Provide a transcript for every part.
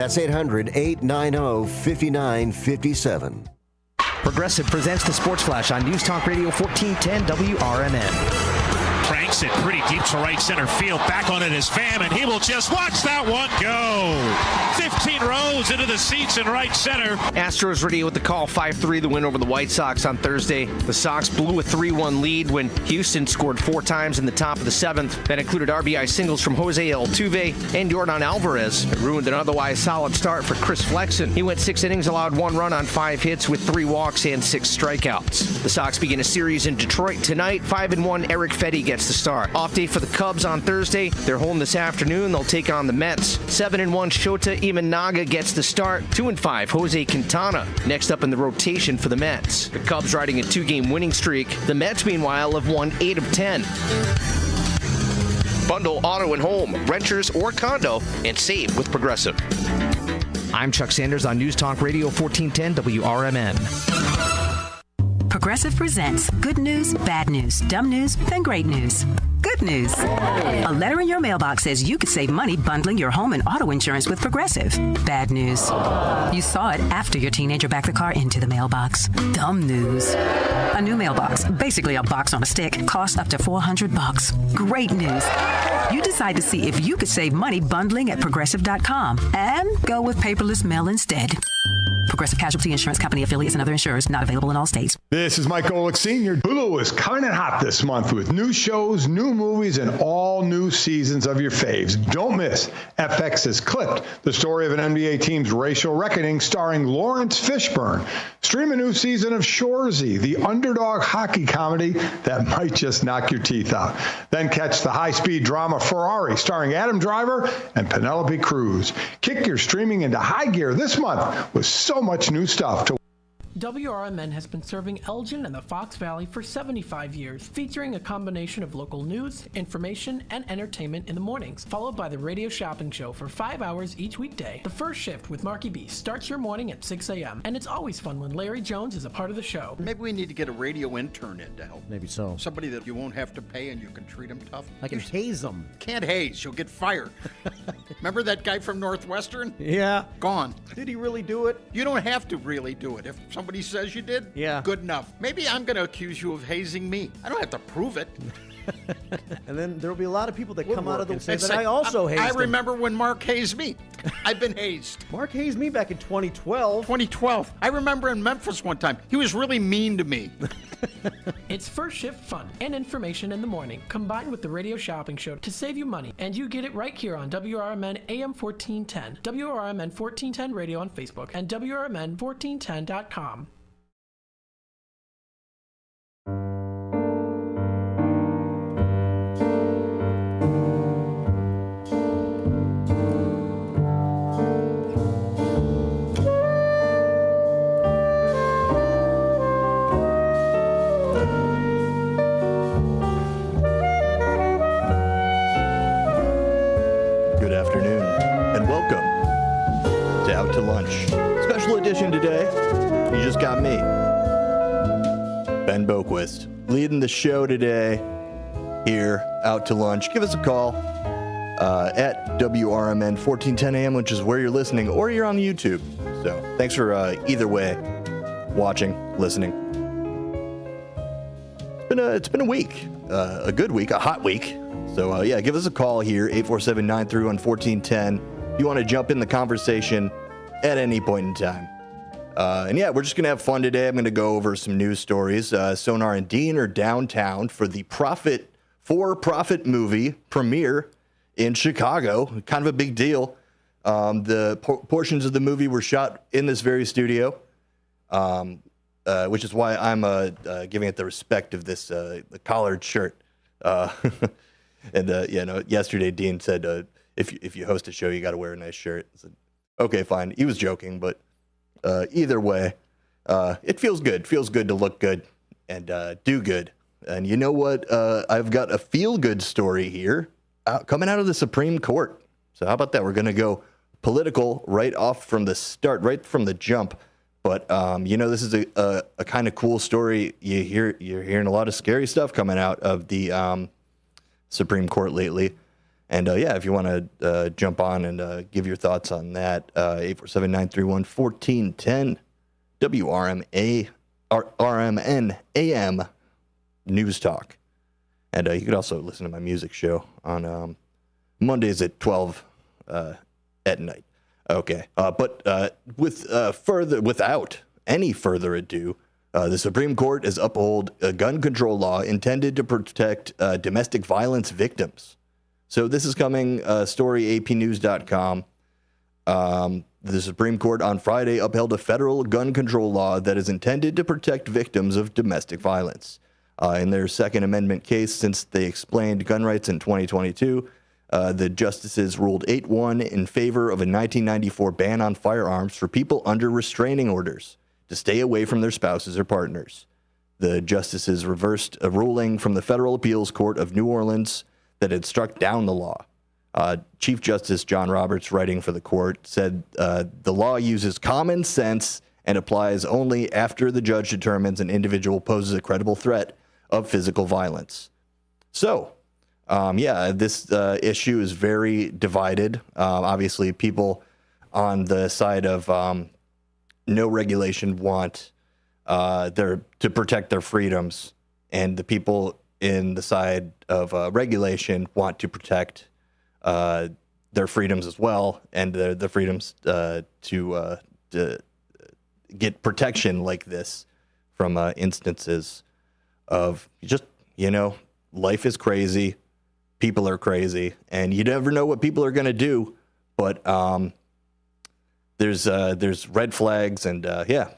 That's 800-890-5957. Progressive presents the Sports Flash on News Talk Radio 1410 WRMN. Cranks it pretty deep to right center field. Back on it is Pham, and he will just watch that one go. 15 rows into the seats in right center. Astros ready with the call. 5-3 the win over the White Sox on Thursday. The Sox blew a 3-1 lead when Houston scored 4 times in the top of the 7th. That included RBI singles from Jose Altuve and Yordan Alvarez. It ruined an otherwise solid start for Chris Flexen. He went 6 innings, allowed 1 run on 5 hits with 3 walks and 6 strikeouts. The Sox begin a series in Detroit tonight. 5-1 Eric Fedde gets the start. Off day for the Cubs on Thursday. They're home this afternoon. They'll take on the Mets. 7-1 Shota Imanaga gets the start. 2-5 Jose Quintana next up in the rotation for the Mets. The Cubs riding a 2-game winning streak. The Mets, meanwhile, have won 8 of 10. Bundle auto and home, renters or condo, and save with Progressive. I'm Chuck Sanders on News Talk Radio 1410 WRMN. Progressive presents good news, bad news, dumb news, and great news. Good news. A letter in your mailbox says you could save money bundling your home and auto insurance with Progressive. Bad news. You saw it after your teenager backed the car into the mailbox. Dumb news. A new mailbox, basically a box on a stick, costs up to $400. Great news. You decide to see if you could save money bundling at Progressive.com and go with paperless mail instead. Progressive Casualty Insurance Company affiliates and other insurers not available in all states. This is Mike Golick Sr. Hulu is coming in hot this month with new shows, new movies, and all new seasons of your faves. Don't miss FX has Clipped, the story of an NBA team's racial reckoning starring Lawrence Fishburne. Stream a new season of Shoresy, the underdog hockey comedy that might just knock your teeth out. Then catch the high-speed drama Ferrari starring Adam Driver and Penelope Cruz. Kick your streaming into high gear this month with so much new stuff to WRMN has been serving Elgin and the Fox Valley for 75 years, featuring a combination of local news, information, and entertainment in the mornings, followed by the radio shopping show for 5 hours each weekday. The first shift with Marky B starts your morning at 6 a.m., and it's always fun when Larry Jones is a part of the show. Maybe we need to get a radio intern in to help. Maybe so. Somebody that you won't have to pay and you can treat him tough. I can haze them. Can't haze. You'll get fired. Remember that guy from Northwestern? Yeah. Gone. Did he really do it? You don't have to really do it. If somebody says you did, yeah, good enough. Maybe I'm going to accuse you of hazing me. I don't have to prove it. And then there'll be a lot of people that come out of the and say that I also hazed I remember when Mark hazed me. I've been hazed. Mark hazed me back in 2012. 2012. I remember in Memphis one time. He was really mean to me. It's first shift fun and information in the morning, combined with the radio shopping show to save you money. And you get it right here on WRMN AM 1410, WRMN 1410 Radio on Facebook, and WRMN1410.com. Good afternoon, and welcome to Out to Lunch. Special edition today. You just got me, Ben Boquist, leading the show today here, Out to Lunch. Give us a call at WRMN 1410 AM, which is where you're listening, or you're on YouTube. So thanks for either way, watching, listening. It's been a week, a good week, a hot week. So, yeah, give us a call here, 847-931-1410, if you want to jump in the conversation at any point in time. And, yeah, we're just going to have fun today. I'm going to go over some news stories. Sonar and Dean are downtown for the for-profit movie premiere in Chicago. Kind of a big deal. The portions of the movie were shot in this very studio, which is why I'm giving it the respect of this the collared shirt. And, yesterday Dean said, if you host a show, you got to wear a nice shirt. I said, okay, fine. He was joking, but either way, it feels good. Feels good to look good and do good. And you know what? I've got a feel-good story here coming out of the Supreme Court. So how about that? We're going to go political right off from the start, right from the jump. But, this is a kind of cool story. You're hearing a lot of scary stuff coming out of the Supreme Court lately. And if you want to jump on and give your thoughts on that, 847-931-1410, WRMN AM News Talk. And you could also listen to my music show on Mondays at 12 at night. Okay, but without any further ado, the Supreme Court has upheld a gun control law intended to protect domestic violence victims. So this is coming, story apnews.com. The Supreme Court on Friday upheld a federal gun control law that is intended to protect victims of domestic violence. In their Second Amendment case, since they explained gun rights in 2022, the justices ruled 8-1 in favor of a 1994 ban on firearms for people under restraining orders to stay away from their spouses or partners. The justices reversed a ruling from the Federal Appeals Court of New Orleans that had struck down the law. Chief Justice John Roberts, writing for the court, said the law uses common sense and applies only after the judge determines an individual poses a credible threat of physical violence. So, this issue is very divided. Obviously, people on the side of no regulation want to protect their freedoms, and the people in the side of regulation want to protect their freedoms as well, and the freedoms to get protection like this from instances of just, life is crazy, people are crazy, and you never know what people are going to do, but there's red flags, and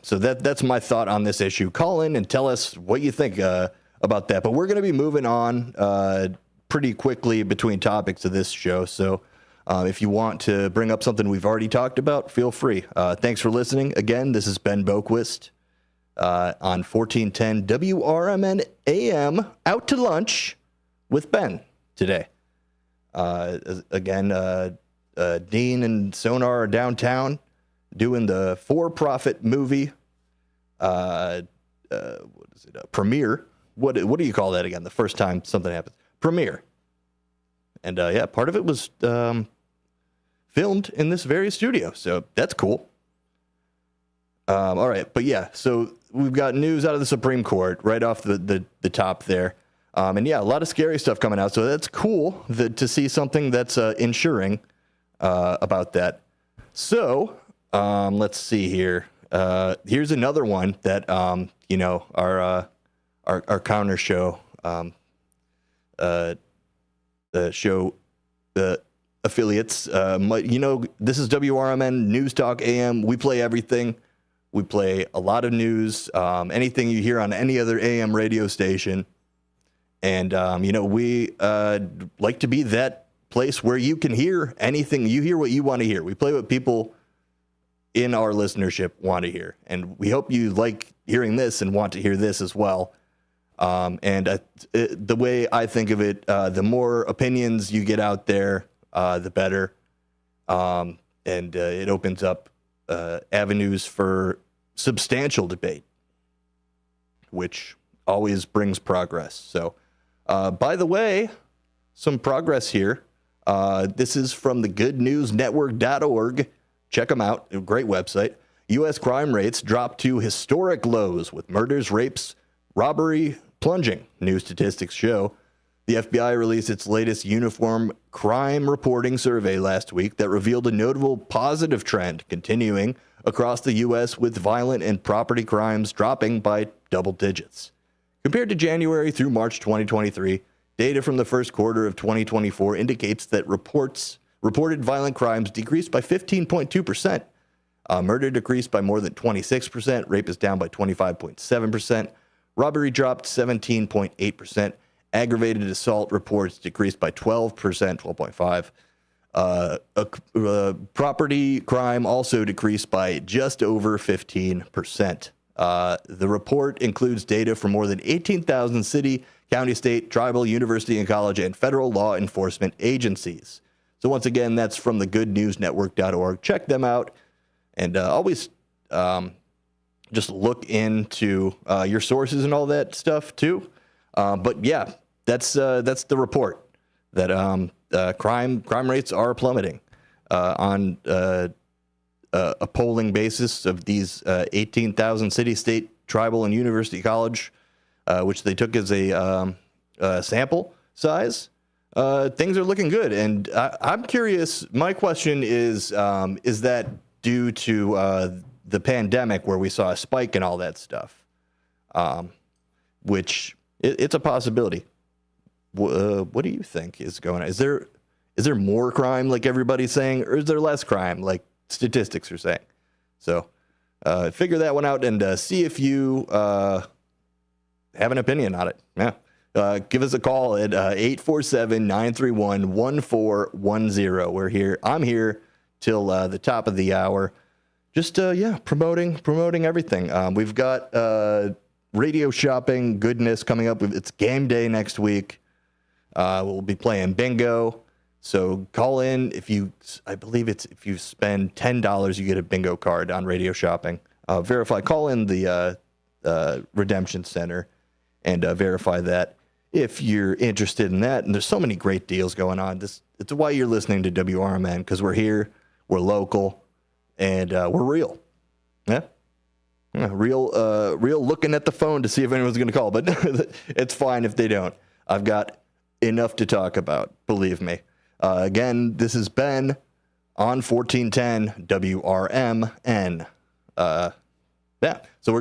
so that's my thought on this issue. Call in and tell us what you think about that. But we're going to be moving on pretty quickly between topics of this show. So if you want to bring up something we've already talked about, feel free. Thanks for listening. Again, this is Ben Boquist on 1410 WRMN AM, out to lunch with Ben today. Again, Dean and Sonar are downtown doing the for-profit movie. What is it? Premiere. What do you call that again? The first time something happens. Premiere. And part of it was filmed in this very studio, so that's cool. All right, but so we've got news out of the Supreme Court right off the top there. And a lot of scary stuff coming out, so that's cool to see something that's ensuring about that. So let's see here. Here's another one that our counter show show affiliates. This is WRMN News Talk AM. We play everything. We play a lot of news, anything you hear on any other AM radio station. And, we like to be that place where you can hear anything. You hear what you want to hear. We play what people in our listenership want to hear. And we hope you like hearing this and want to hear this as well. The way I think of it, the more opinions you get out there, the better. And it opens up avenues for substantial debate, which always brings progress. So, by the way, some progress here. This is from the goodnewsnetwork.org. Check them out. A great website. U.S. crime rates dropped to historic lows with murders, rapes, robbery plunging, new statistics show. The FBI released its latest uniform crime reporting survey last week that revealed a notable positive trend continuing across the U.S., with violent and property crimes dropping by double digits. Compared to January through March 2023, data from the first quarter of 2024 indicates that reported violent crimes decreased by 15.2%. Murder decreased by more than 26%. Rape is down by 25.7%. Robbery dropped 17.8%. Aggravated assault reports decreased by 12%, 12.5%. Property crime also decreased by just over 15%. The report includes data from more than 18,000 city, county, state, tribal, university, and college, and federal law enforcement agencies. So once again, that's from the goodnewsnetwork.org. Check them out, and always just look into your sources and all that stuff too. But yeah, that's the report that crime rates are plummeting on a polling basis of these 18,000 city, state, tribal, and university college, which they took as a sample size. Things are looking good, and I'm curious. My question is that due to the pandemic, where we saw a spike in all that stuff, which it's a possibility. What do you think is going on? Is there more crime, like everybody's saying, or is there less crime, like statistics are saying? So figure that one out and see if you have an opinion on it. Yeah. Give us a call at 847-931-1410. We're here. I'm here till the top of the hour. Just promoting everything. We've got radio shopping goodness coming up. It's game day next week. We'll be playing bingo. So call in if you spend $10, you get a bingo card on radio shopping. Verify. Call in the Redemption Center and verify that if you're interested in that. And there's so many great deals going on. It's why you're listening to WRMN, because we're here, we're local, and we're real. Yeah, real looking at the phone to see if anyone's going to call, but it's fine if they don't. I've got enough to talk about, believe me. Again, this has been on 1410 WRMN. So we're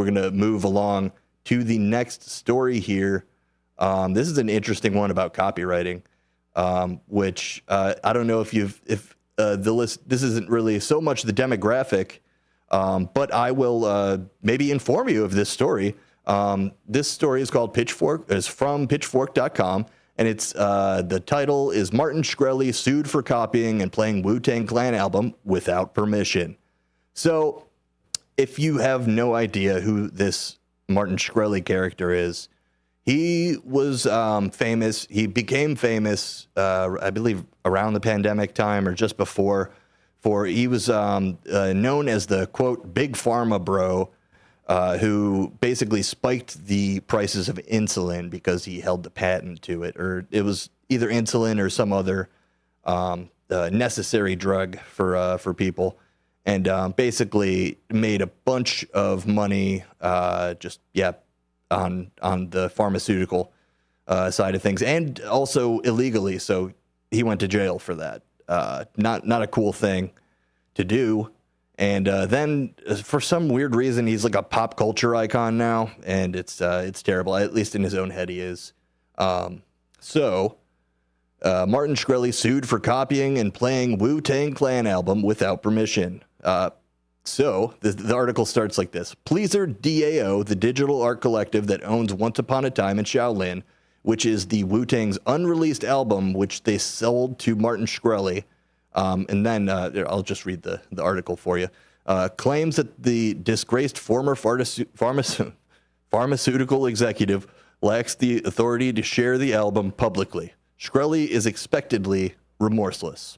gonna move along to the next story here. This is an interesting one about copywriting, which I don't know if the list. This isn't really so much the demographic, but I will maybe inform you of this story. This story is called Pitchfork. Is from Pitchfork.com, and it's the title is Martin Shkreli sued for copying and playing Wu-Tang Clan album without permission. So, if you have no idea who this Martin Shkreli character is, he was famous. He became famous, I believe, around the pandemic time or just before. He was known as the, quote, big pharma bro, who basically spiked the prices of insulin because he held the patent to it, or it was either insulin or some other necessary drug for people, and basically made a bunch of money on the pharmaceutical side of things, and also illegally. So he went to jail for that. Not a cool thing to do. And then, for some weird reason, he's like a pop culture icon now, and it's terrible. At least in his own head, he is. Martin Shkreli sued for copying and playing Wu-Tang Clan album without permission. The article starts like this: Pleaser DAO, the digital art collective that owns Once Upon a Time in Shaolin, which is the Wu-Tang's unreleased album, which they sold to Martin Shkreli. And then I'll just read the article for you. Claims that the disgraced former pharmaceutical executive lacks the authority to share the album publicly. Shkreli is expectedly remorseless.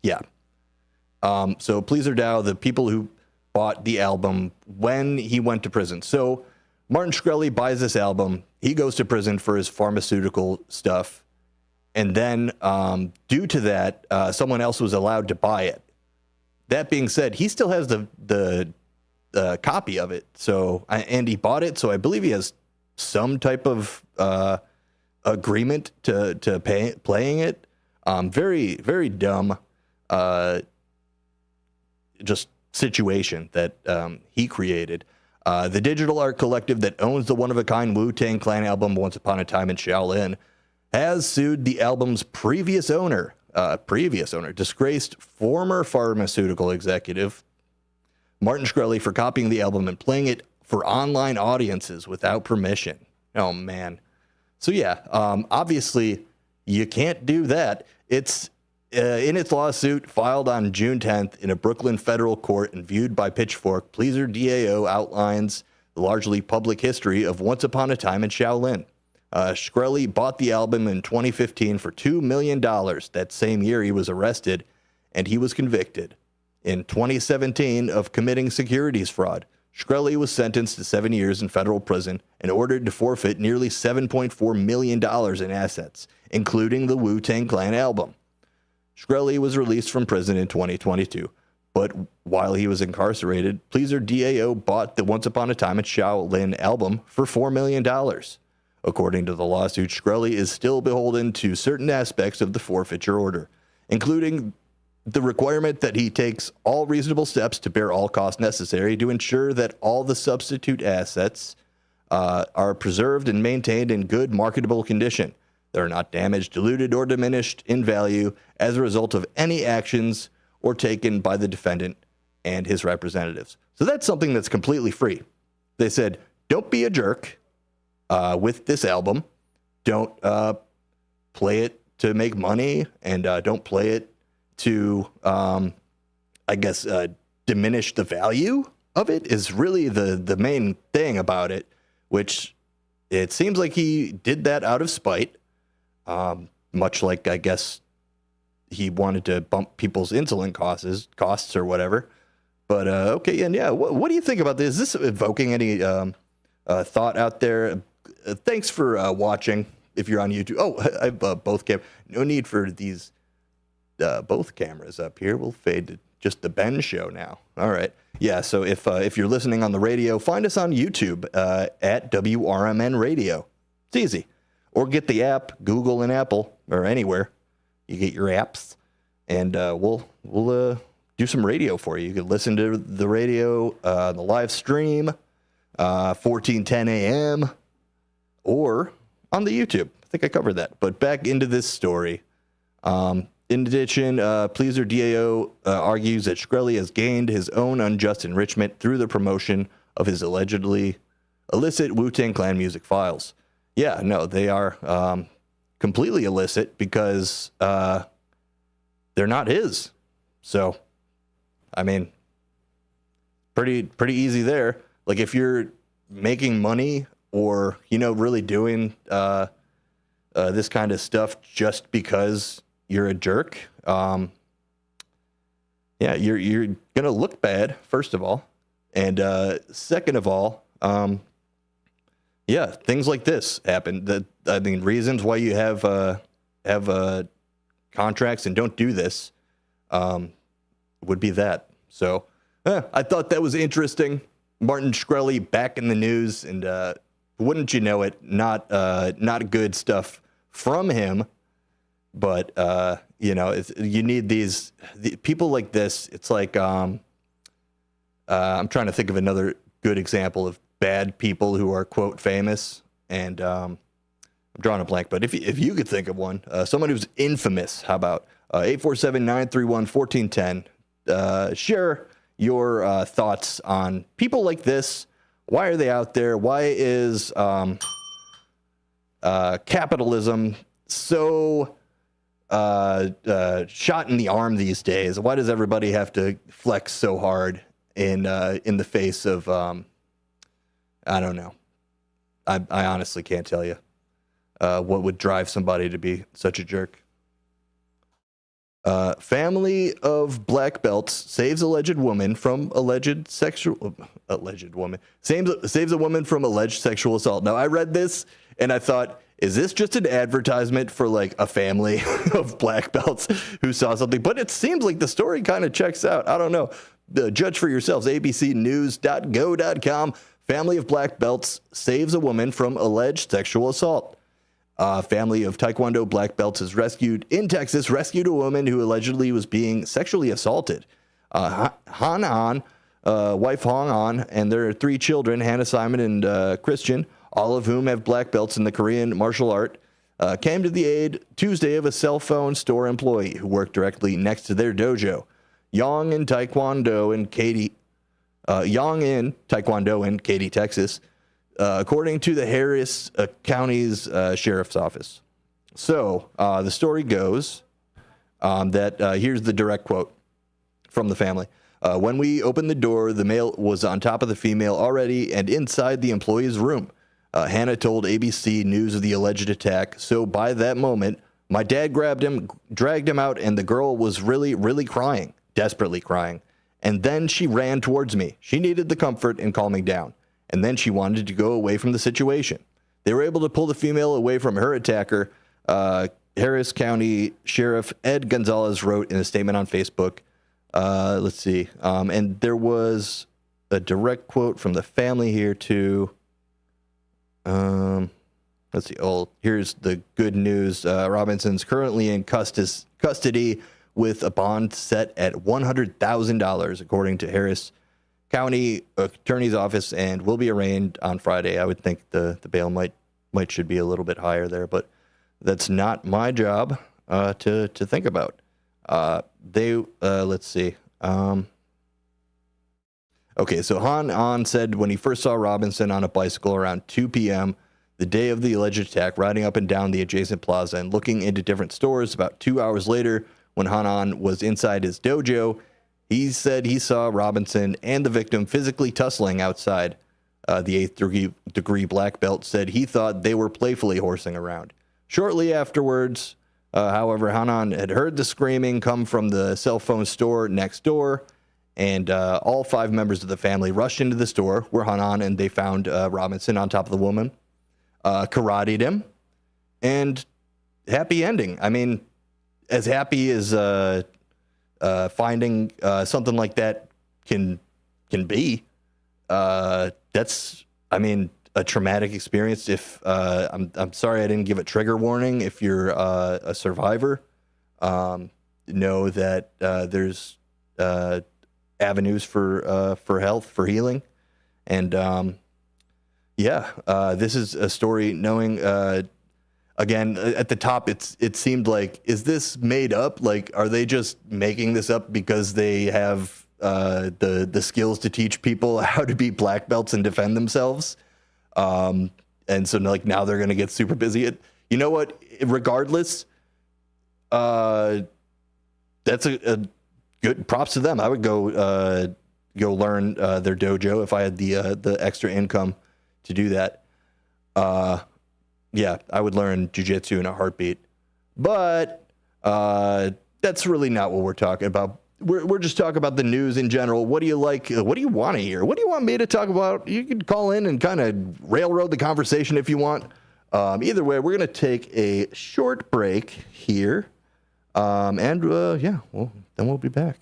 Yeah. So Pleaser DAO, the people who bought the album when he went to prison. So Martin Shkreli buys this album. He goes to prison for his pharmaceutical stuff. And then, due to that, someone else was allowed to buy it. That being said, he still has the copy of it. And he bought it, so I believe he has some type of agreement to playing it. Very, very dumb, just situation that he created. The digital art collective that owns the one-of-a-kind Wu-Tang Clan album Once Upon a Time in Shaolin has sued the album's previous owner, disgraced former pharmaceutical executive Martin Shkreli, for copying the album and playing it for online audiences without permission. Oh, man. So, yeah, obviously, you can't do that. It's in its lawsuit filed on June 10th in a Brooklyn federal court and viewed by Pitchfork, Pleaser DAO outlines the largely public history of Once Upon a Time in Shaolin. Shkreli bought the album in 2015 for $2 million. That same year, he was arrested, and he was convicted in 2017 of committing securities fraud. Shkreli was sentenced to 7 years in federal prison and ordered to forfeit nearly $7.4 million in assets, including the Wu-Tang Clan album. Shkreli was released from prison in 2022, but while he was incarcerated, Pleaser DAO bought the Once Upon a Time in Shaolin album for $4 million. According to the lawsuit, Shkreli is still beholden to certain aspects of the forfeiture order, including the requirement that he takes all reasonable steps to bear all costs necessary to ensure that all the substitute assets are preserved and maintained in good marketable condition. They're not damaged, diluted, or diminished in value as a result of any actions or taken by the defendant and his representatives. So that's something that's completely free. They said, don't be a jerk with this album. Don't play it to make money, and don't play it to, diminish the value of it is really the main thing about it, which it seems like he did that out of spite, much like, I guess, he wanted to bump people's insulin costs or whatever. But, okay, and yeah, what do you think about this? Is this evoking any thought out there? Thanks for watching if you're on YouTube. Oh, I have both cameras. No need for these both cameras up here. We'll fade to just the Ben show now. All right. Yeah, so if you're listening on the radio, find us on YouTube at WRMN Radio. It's easy. Or get the app, Google and Apple, or anywhere you get your apps, and we'll do some radio for you. You can listen to the radio, the live stream, 14:10 a.m., or on the YouTube. I think I covered that. But back into this story. In addition, Pleaser DAO argues that Shkreli has gained his own unjust enrichment through the promotion of his allegedly illicit Wu-Tang Clan music files. Yeah, no, they are completely illicit because they're not his. So, I mean, pretty easy there. Like, if you're making money or, really doing this kind of stuff just because you're a jerk, you're gonna look bad, first of all, and second of all, things like this happen. Reasons why you have contracts and don't do this would be that. So I thought that was interesting. Martin Shkreli back in the news, and wouldn't you know it, not good stuff from him. But, you need these people like this. It's like, I'm trying to think of another good example of bad people who are, quote, famous. And I'm drawing a blank. But if you could think of one, someone who's infamous, how about 847-931-1410? Share your thoughts on people like this. Why are they out there? Why is capitalism so shot in the arm these days? Why does everybody have to flex so hard in the face of I don't know. I honestly can't tell you what would drive somebody to be such a jerk. Family of black belts saves alleged woman from saves a woman from alleged sexual assault. Now, I read this and I thought, is this just an advertisement for like a family of black belts who saw something? But it seems like the story kind of checks out. I don't know. Judge for yourselves. abcnews.go.com. Family of black belts saves a woman from alleged sexual assault. Family of Taekwondo black belts is rescued a woman who allegedly was being sexually assaulted. Wife Hong An, and their 3 children, Hannah, Simon, and Christian, all of whom have black belts in the Korean martial art, came to the aid Tuesday of a cell phone store employee who worked directly next to their dojo. Yang in Taekwondo in Katy, Texas, according to the Harris County's Sheriff's Office. So the story goes that here's the direct quote from the family. When we opened the door, the male was on top of the female already and inside the employee's room. Hannah told ABC News of the alleged attack. So by that moment, my dad grabbed him, dragged him out, and the girl was really, really crying, desperately crying. and then she ran towards me. She needed the comfort and calming down, and then she wanted to go away from the situation. They were able to pull the female away from her attacker. Harris County Sheriff Ed Gonzalez wrote in a statement on Facebook. Let's see. And there was a direct quote from the family here too. Let's see. Oh, here's the good news. Robinson's currently in custody with a bond set at $100,000, according to Harris County Attorney's Office, and will be arraigned on Friday. I would think the bail should be a little bit higher there, but that's not my job to think about. Let's see. Okay, so Han An said when he first saw Robinson on a bicycle around 2 p.m., the day of the alleged attack, riding up and down the adjacent plaza and looking into different stores. About 2 hours later, when Han An was inside his dojo, he said he saw Robinson and the victim physically tussling outside. The 8th degree black belt said he thought they were playfully horsing around. Shortly afterwards, however, Han An had heard the screaming come from the cell phone store next door, and all 5 members of the family rushed into the store where Han An, and they found Robinson on top of the woman, karateed him, and happy ending. I mean, as happy as finding something like that can be. That's, I mean, a traumatic experience. If I'm sorry I didn't give a trigger warning. If you're a survivor, know that there's avenues for health, for healing, and this is a story. Knowing again at the top, it seemed like, is this made up? Like, are they just making this up because they have the skills to teach people how to be black belts and defend themselves? And so like now they're going to get super busy. You know what? Regardless, that's a good props to them. I would go learn their dojo if I had the extra income to do that. Yeah, I would learn jiu-jitsu in a heartbeat. But that's really not what we're talking about. We're just talking about the news in general. What do you like? What do you want to hear? What do you want me to talk about? You can call in and kind of railroad the conversation if you want. Either way, we're going to take a short break here. Then we'll be back.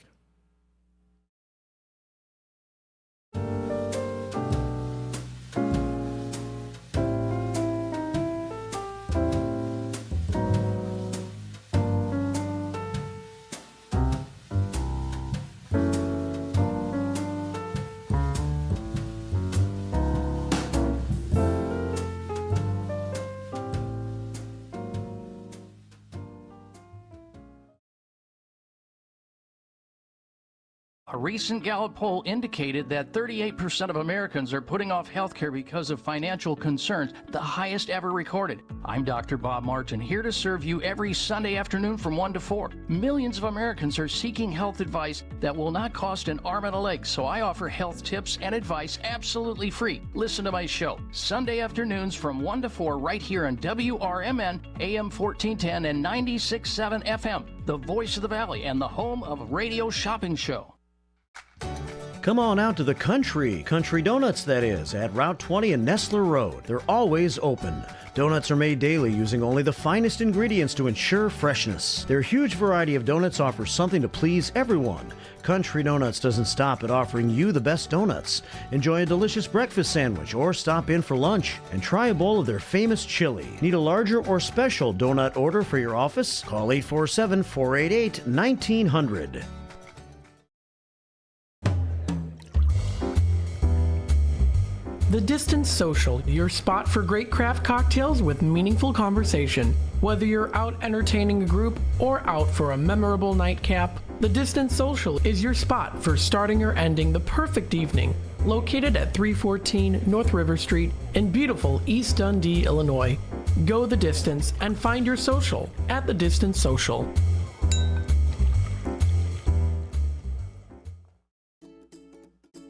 A recent Gallup poll indicated that 38% of Americans are putting off health care because of financial concerns, the highest ever recorded. I'm Dr. Bob Martin, here to serve you every Sunday afternoon from 1 to 4. Millions of Americans are seeking health advice that will not cost an arm and a leg, so I offer health tips and advice absolutely free. Listen to my show, Sunday afternoons from 1 to 4 right here on WRMN, AM 1410 and 96.7 FM, the voice of the Valley and the home of Radio Shopping Show. Come on out to the Country Donuts, that is, at Route 20 and Nestler Road. They're always open. Donuts are made daily using only the finest ingredients to ensure freshness. Their huge variety of donuts offers something to please everyone. Country Donuts doesn't stop at offering you the best donuts. Enjoy a delicious breakfast sandwich or stop in for lunch and try a bowl of their famous chili. Need a larger or special donut order for your office? Call 847-488-1900. The Distance Social, your spot for great craft cocktails with meaningful conversation. Whether you're out entertaining a group or out for a memorable nightcap, the Distance Social is your spot for starting or ending the perfect evening. Located at 314 North River Street in beautiful East Dundee, Illinois. Go the distance and find your social at the Distance Social.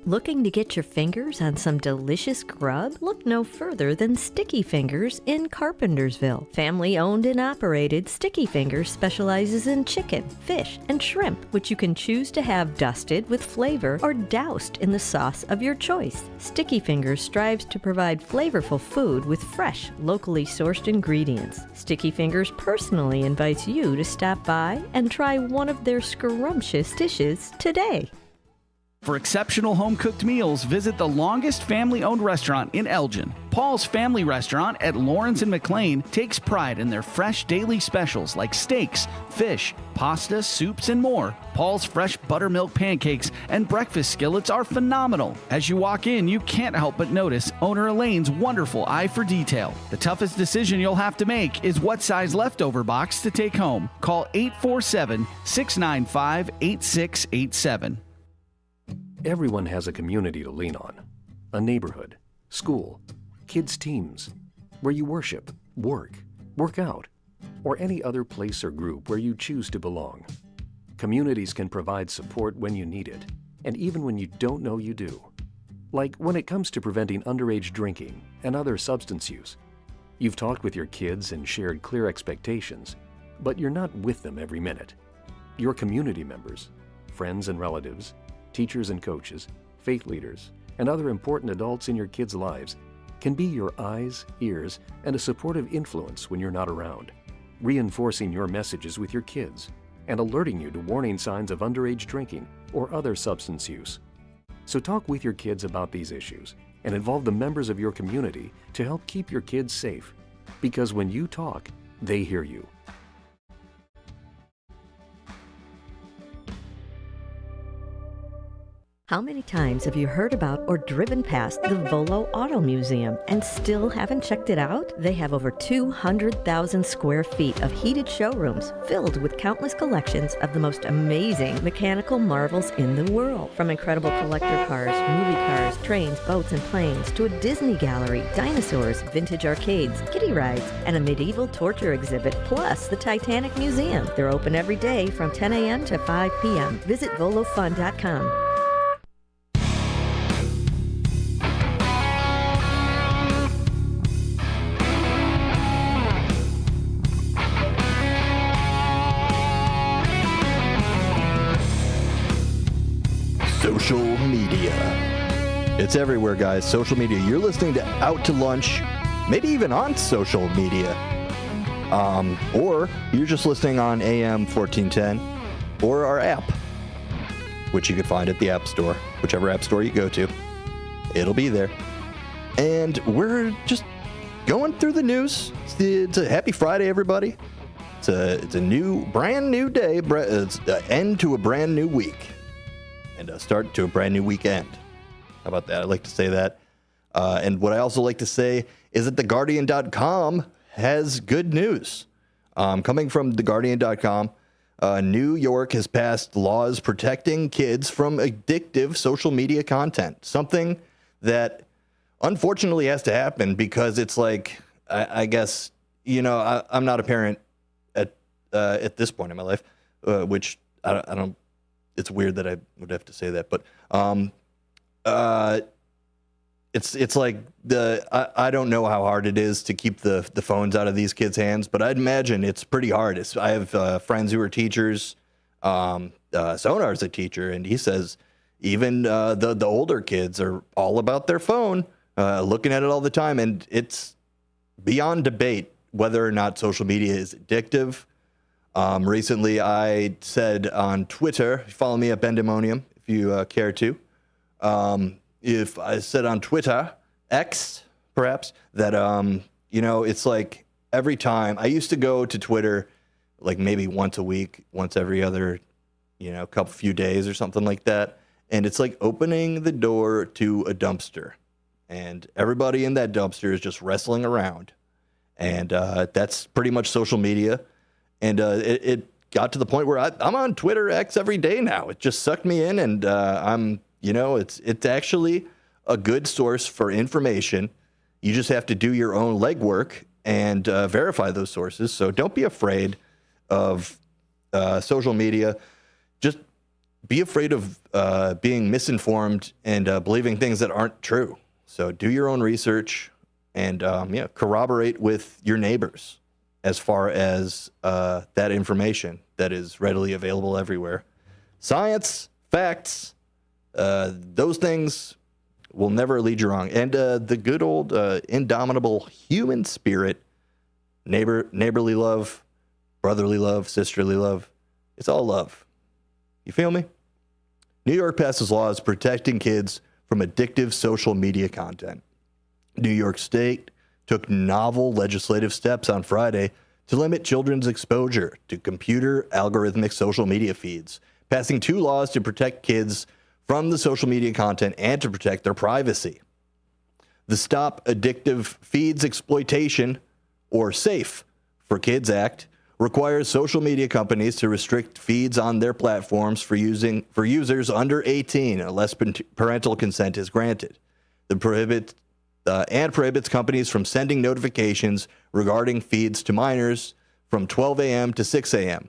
Looking to get your fingers on some delicious grub? Look no further than Sticky Fingers in Carpentersville. Family owned and operated, Sticky Fingers specializes in chicken, fish, and shrimp, which you can choose to have dusted with flavor or doused in the sauce of your choice. Sticky Fingers strives to provide flavorful food with fresh, locally sourced ingredients. Sticky Fingers personally invites you to stop by and try one of their scrumptious dishes today. For exceptional home-cooked meals, visit the longest family-owned restaurant in Elgin. Paul's Family Restaurant at Lawrence and McLean takes pride in their fresh daily specials like steaks, fish, pasta, soups, and more. Paul's fresh buttermilk pancakes and breakfast skillets are phenomenal. As you walk in, you can't help but notice owner Elaine's wonderful eye for detail. The toughest decision you'll have to make is what size leftover box to take home. Call 847-695-8687. Everyone has a community to lean on. A neighborhood, school, kids' teams, where you worship, work out, or any other place or group where you choose to belong. Communities can provide support when you need it, and even when you don't know you do. Like when it comes to preventing underage drinking and other substance use. You've talked with your kids and shared clear expectations, but you're not with them every minute. Your community members, friends and relatives, teachers and coaches, faith leaders, and other important adults in your kids' lives can be your eyes, ears, and a supportive influence when you're not around, reinforcing your messages with your kids and alerting you to warning signs of underage drinking or other substance use. So talk with your kids about these issues and involve the members of your community to help keep your kids safe, because when you talk, they hear you. How many times have you heard about or driven past the Volo Auto Museum and still haven't checked it out? They have over 200,000 square feet of heated showrooms filled with countless collections of the most amazing mechanical marvels in the world. From incredible collector cars, movie cars, trains, boats, and planes, to a Disney gallery, dinosaurs, vintage arcades, kiddie rides, and a medieval torture exhibit, plus the Titanic Museum. They're open every day from 10 a.m. to 5 p.m. Visit volofun.com. Social media. It's everywhere, guys. Social media. You're listening to Out to Lunch, maybe even on social media. Or you're just listening on AM 1410 or our app, which you can find at the App Store, whichever app store you go to. It'll be there. And we're just going through the news. It's a happy Friday, everybody. It's a brand new day. It's an end to a brand new week. And a start to a brand new weekend. How about that? I like to say that. And what I also like to say is that TheGuardian.com has good news. Coming from TheGuardian.com, New York has passed laws protecting kids from addictive social media content. Something that unfortunately has to happen because it's like, I guess, I'm not a parent at this point in my life, which I don't. It's weird that I would have to say that, but it's like I don't know how hard it is to keep the phones out of these kids' hands, but I'd imagine it's pretty hard. I have friends who are teachers. Sonar's a teacher, and he says even the older kids are all about their phone, looking at it all the time, and it's beyond debate whether or not social media is addictive. Recently, I said on Twitter, follow me at Bendemonium if you care to. If I said on Twitter, X perhaps, that, it's like every time I used to go to Twitter, like maybe once a week, once every other, few days or something like that. And it's like opening the door to a dumpster, and everybody in that dumpster is just wrestling around. And that's pretty much social media. And it got to the point where I'm on Twitter X every day now. It just sucked me in, and it's actually a good source for information. You just have to do your own legwork and verify those sources. So don't be afraid of social media. Just be afraid of being misinformed and believing things that aren't true. So do your own research and corroborate with your neighbors as far as that information that is readily available everywhere. Science, facts, those things will never lead you wrong. And the good old indomitable human spirit, neighborly love, brotherly love, sisterly love, it's all love. You feel me? New York passes laws protecting kids from addictive social media content. New York State took novel legislative steps on Friday to limit children's exposure to computer algorithmic social media feeds, passing 2 laws to protect kids from the social media content and to protect their privacy. The Stop Addictive Feeds Exploitation, or SAFE for Kids Act, requires social media companies to restrict feeds on their platforms for users under 18 unless parental consent is granted. The prohibits companies from sending notifications regarding feeds to minors from 12 a.m. to 6 a.m.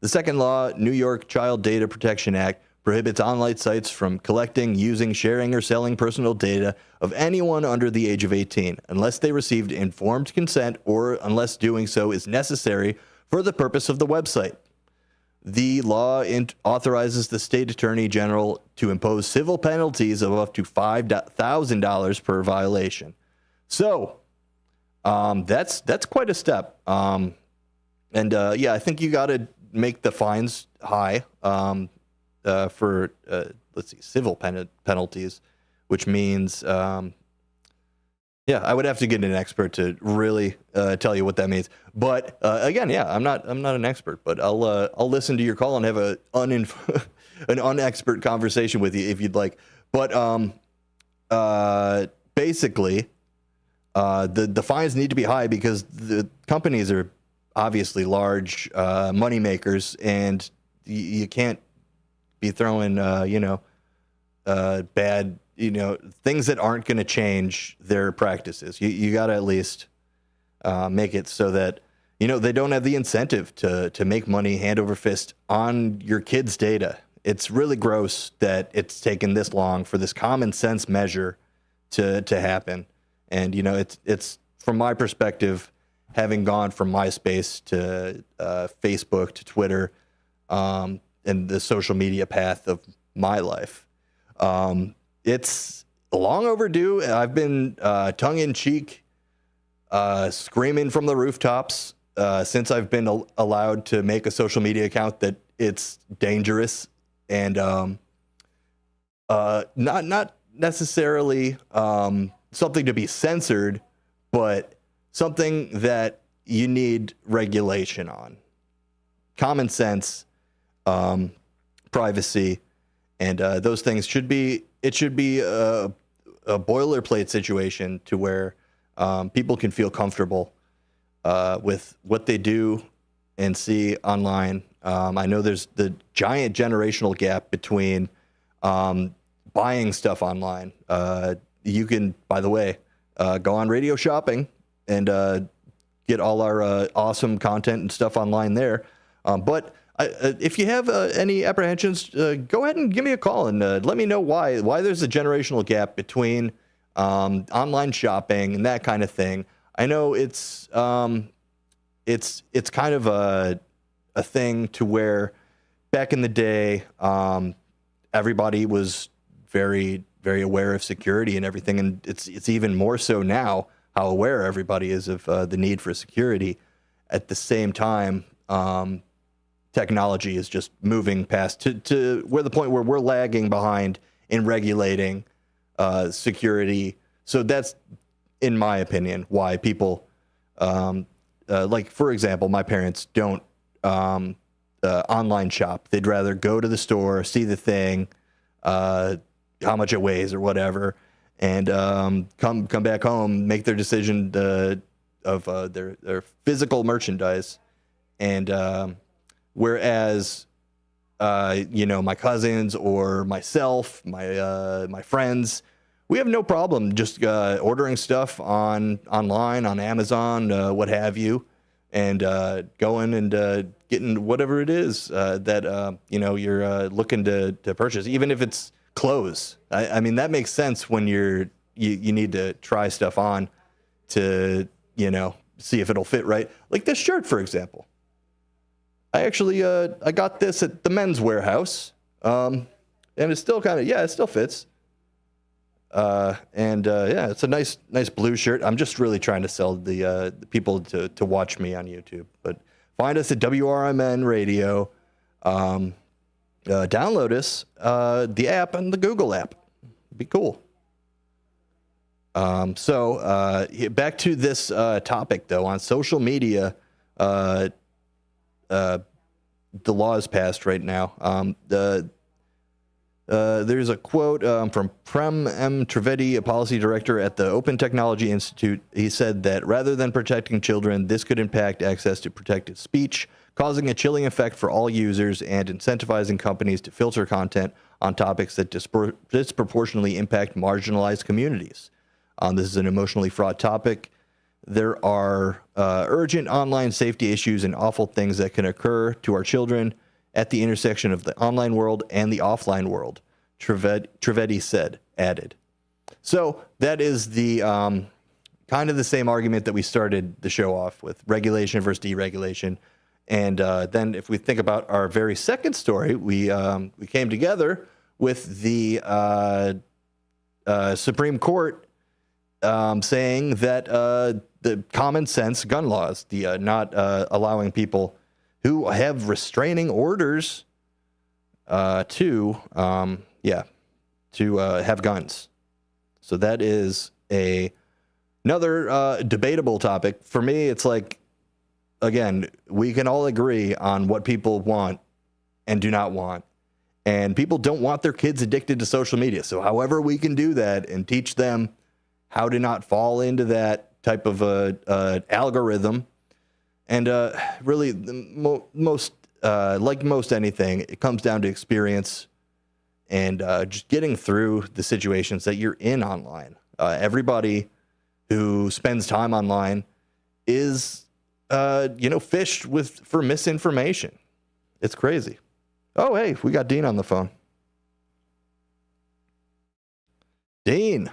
The second law, New York Child Data Protection Act, prohibits online sites from collecting, using, sharing, or selling personal data of anyone under the age of 18 unless they received informed consent or unless doing so is necessary for the purpose of the website. The law authorizes the state attorney general to impose civil penalties of up to $5,000 per violation. So that's quite a step. I think you got to make the fines high for civil penalties, which means I would have to get an expert to really tell you what that means. But I'm not an expert, but I'll listen to your call and have an unexpert conversation with you if you'd like. But basically, the fines need to be high because the companies are obviously large money makers, and you can't be throwing bad things that aren't going to change their practices. You got to at least make it so that they don't have the incentive to make money hand over fist on your kids' data. It's really gross that it's taken this long for this common sense measure to happen. And it's from my perspective, having gone from MySpace to Facebook to Twitter, and the social media path of my life. It's long overdue. I've been tongue-in-cheek screaming from the rooftops since I've been allowed to make a social media account that it's dangerous and not necessarily something to be censored, but something that you need regulation on. Common sense, privacy, and those things should be a boilerplate situation to where people can feel comfortable with what they do and see online. I know there's the giant generational gap between buying stuff online. You can, by the way, go on Radio Shopping and get all our awesome content and stuff online there. But if you have any apprehensions, go ahead and give me a call and let me know why there's a generational gap between online shopping and that kind of thing. I know it's kind of a thing to where back in the day, everybody was very, very aware of security and everything, and it's even more so now how aware everybody is of the need for security. At the same time, technology is just moving past to where the point where we're lagging behind in regulating security. So that's, in my opinion, why people, like, for example, my parents don't online shop. They'd rather go to the store, see the thing, how much it weighs or whatever, and come back home, make their decision of their physical merchandise. And whereas, my cousins or myself, my friends, we have no problem just ordering stuff online, on Amazon, what have you. and going and getting whatever it is that you're looking to purchase, even if it's clothes. I mean, that makes sense when you need to try stuff on to see if it'll fit right. Like this shirt, for example. I actually I got this at the Men's Warehouse, and it's still it still fits. It's a nice blue shirt. I'm just really trying to sell the people to watch me on YouTube. But find us at WRMN Radio. Download us, the app and the Google app. It'd be cool. Back to this topic, though. On social media, the law is passed right now. There's a quote from Prem M. Trivedi, a policy director at the Open Technology Institute. He said that rather than protecting children, this could impact access to protected speech, causing a chilling effect for all users and incentivizing companies to filter content on topics that disproportionately impact marginalized communities. This is an emotionally fraught topic. There are urgent online safety issues and awful things that can occur to our children at the intersection of the online world and the offline world, Trivedi added. So that is the kind of the same argument that we started the show off with, regulation versus deregulation. And then if we think about our very second story, we came together with the Supreme Court saying that the common sense gun laws, the not allowing people who have restraining orders to have guns. So that is another debatable topic. For me, it's like, again, we can all agree on what people want and do not want. And people don't want their kids addicted to social media. So however we can do that and teach them how to not fall into that type of algorithm. And really, most like most anything, it comes down to experience and just getting through the situations that you're in online. Everybody who spends time online is, fished for misinformation. It's crazy. Oh, hey, we got Dean on the phone. Dean.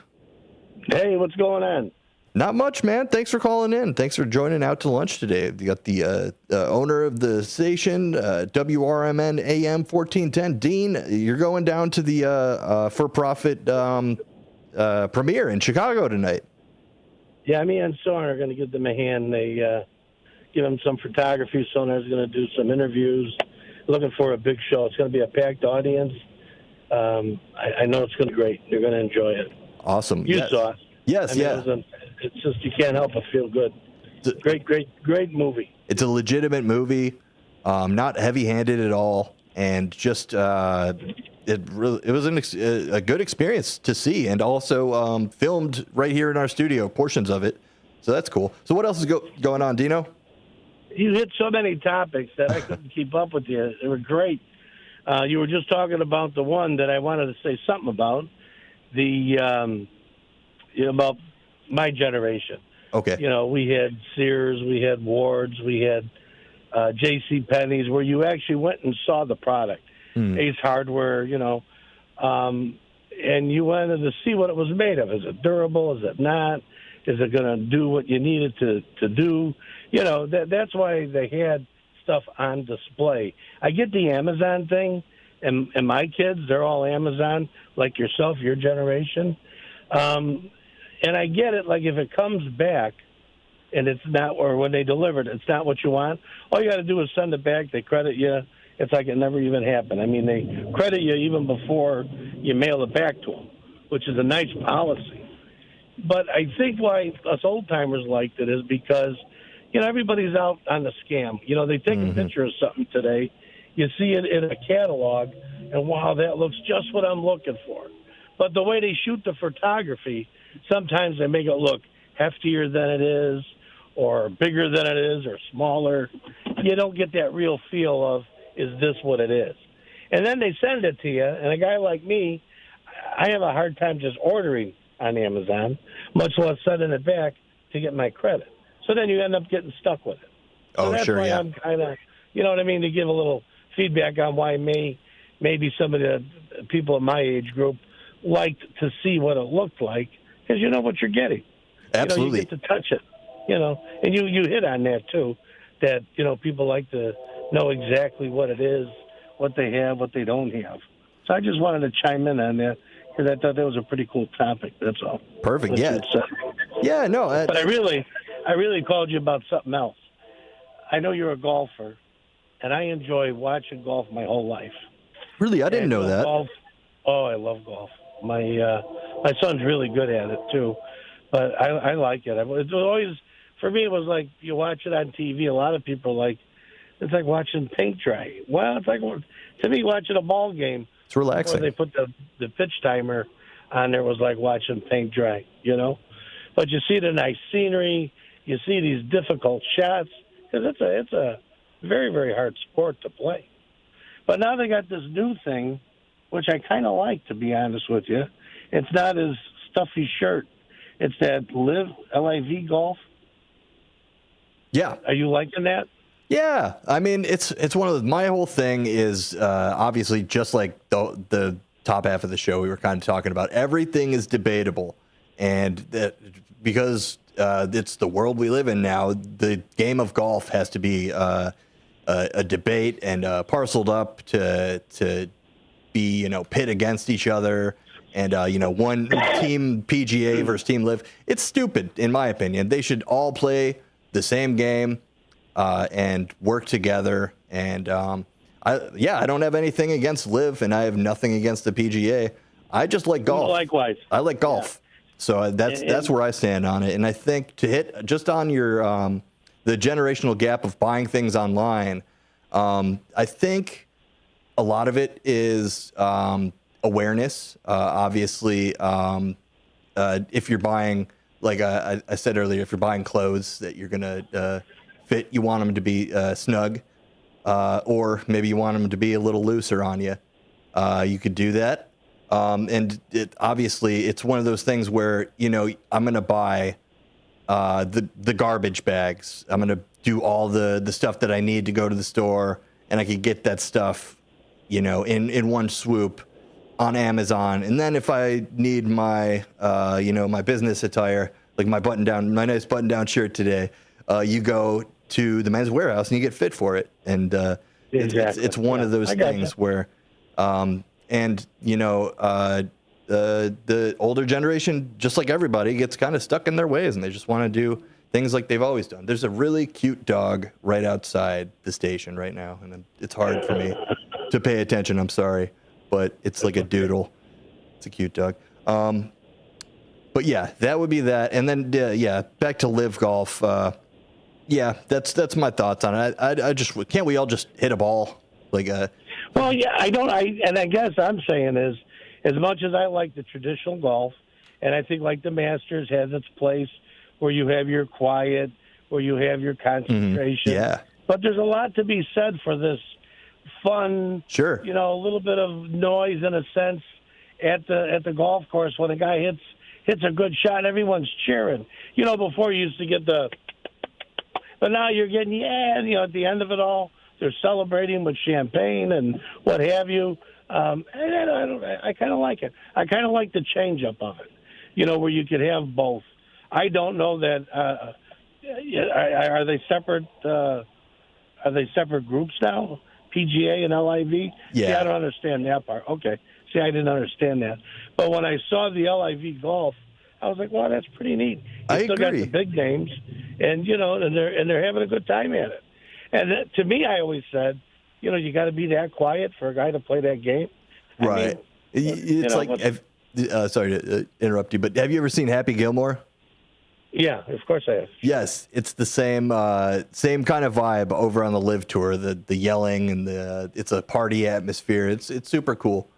Hey, what's going on? Not much, man. Thanks for calling in. Thanks for joining out to lunch today. You got the owner of the station, WRMN AM 1410. Dean, you're going down to the for-profit premiere in Chicago tonight. Yeah, me and Soren are going to give them a hand. They give them some photography. Soren's going to do some interviews. Looking for a big show. It's going to be a packed audience. I know it's going to be great. You're going to enjoy it. Awesome. You saw it. Yes, It's just you can't help but feel good. Great movie. It's a legitimate movie, not heavy-handed at all, and just it was a good experience to see, and also filmed right here in our studio, portions of it. So that's cool. So what else is going on, Dino? You hit so many topics that I couldn't keep up with you. They were great. You were just talking about the one that I wanted to say something about, about my generation. Okay. We had Sears, we had Ward's, we had J.C. Penney's, where you actually went and saw the product. Ace Hardware, and you wanted to see what it was made of. Is it durable? Is it not? Is it going to do what you need it to do? That's why they had stuff on display. I get the Amazon thing, and my kids, they're all Amazon, like yourself, your generation. And I get it, like if it comes back and it's not, or when they deliver it, it's not what you want, all you got to do is send it back. They credit you. It's like it never even happened. I mean, they credit you even before you mail it back to them, which is a nice policy. But I think why us old-timers liked it is because, everybody's out on the scam. They take a picture of something today, you see it in a catalog, and wow, that looks just what I'm looking for. But the way they shoot the photography, sometimes they make it look heftier than it is, or bigger than it is, or smaller. You don't get that real feel of, is this what it is? And then they send it to you, and a guy like me, I have a hard time just ordering on Amazon, much less sending it back to get my credit. So then you end up getting stuck with it. Oh, that's sure, why yeah. I'm kind of, you know what I mean, to give a little feedback on why maybe some of the people in my age group liked to see what it looked like, because you know what you're getting. Absolutely. You get to touch it, and you hit on that too, that, people like to know exactly what it is, what they have, what they don't have. So I just wanted to chime in on that because I thought that was a pretty cool topic. That's all. Perfect. Yeah. Yeah. No. But I really called you about something else. I know you're a golfer, and I enjoy watching golf my whole life. Really, I didn't know that. Golf. Oh, I love golf. My son's really good at it too, but I like it. It was always, for me, it was like you watch it on TV. A lot of people like, it's like watching paint dry. Well, it's like, to me, watching a ball game. It's relaxing. When they put the pitch timer on there, was like watching paint dry, But you see the nice scenery. You see these difficult shots, because it's a very, very hard sport to play. But now they got this new thing, which I kind of like, to be honest with you. It's not as stuffy shirt. It's that LIV golf. Yeah. Are you liking that? Yeah. I mean, it's one of my whole thing is obviously just like the top half of the show we were kind of talking about. Everything is debatable, and that because it's the world we live in now. The game of golf has to be a debate and parceled up to be pit against each other, and one team PGA versus team Live. It's stupid in my opinion. They should all play the same game and work together. And I don't have anything against Live, and I have nothing against the PGA. I just like golf. Likewise, I like golf. Yeah. So that's where I stand on it. And I think to hit just on your the generational gap of buying things online, I think a lot of it is awareness. Obviously, if you're buying, like I said earlier, if you're buying clothes that you're going to fit, you want them to be snug, or maybe you want them to be a little looser on you. You could do that. And obviously, it's one of those things where, I'm going to buy the garbage bags. I'm going to do all the stuff that I need to go to the store, and I could get that stuff, in one swoop on Amazon. And then if I need my, my business attire, like my nice button-down shirt today, you go to the Men's Warehouse and you get fit for it. And exactly. it's one of those things where, the older generation, just like everybody, gets kind of stuck in their ways, and they just want to do things like they've always done. There's a really cute dog right outside the station right now, and it's hard for me to pay attention. I'm sorry, but it's like a doodle. It's a cute dog. But yeah, that would be that. And then back to Live Golf. That's my thoughts on it. I just can't we all just hit a ball like a. Well, yeah, I guess I'm saying is, as much as I like the traditional golf, and I think like the Masters has its place where you have your quiet, where you have your concentration. Yeah. But there's a lot to be said for this fun, sure, a little bit of noise in a sense at the golf course when a guy hits a good shot, everyone's cheering. Before you used to get but now you're getting at the end of it all, they're celebrating with champagne and what have you. And I kind of like it. I kind of like the change up of it, where you could have both. I don't know that. Are they separate? Are they separate groups now? PGA and LIV? Yeah. See, I don't understand that part. Okay. See, I didn't understand that. But when I saw the LIV golf, I was like, "Wow, that's pretty neat." I still agree. Got the big names, and they're having a good time at it. And to me, I always said, you got to be that quiet for a guy to play that game. Right. It's like, sorry to interrupt you, but have you ever seen Happy Gilmore? Yeah, of course I have. Yes, it's the same kind of vibe over on the Live Tour. The yelling and it's a party atmosphere. It's super cool.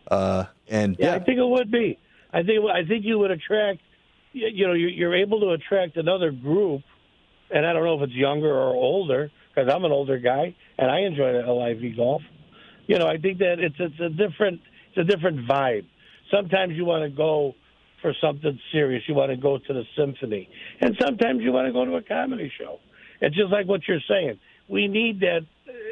I think it would be. I think you would attract. You're able to attract another group, and I don't know if it's younger or older, because I'm an older guy and I enjoy the LIV golf. I think that it's a different vibe. Sometimes you want to go for something serious. You want to go to the symphony, and sometimes you want to go to a comedy show. It's just like what you're saying. We need that,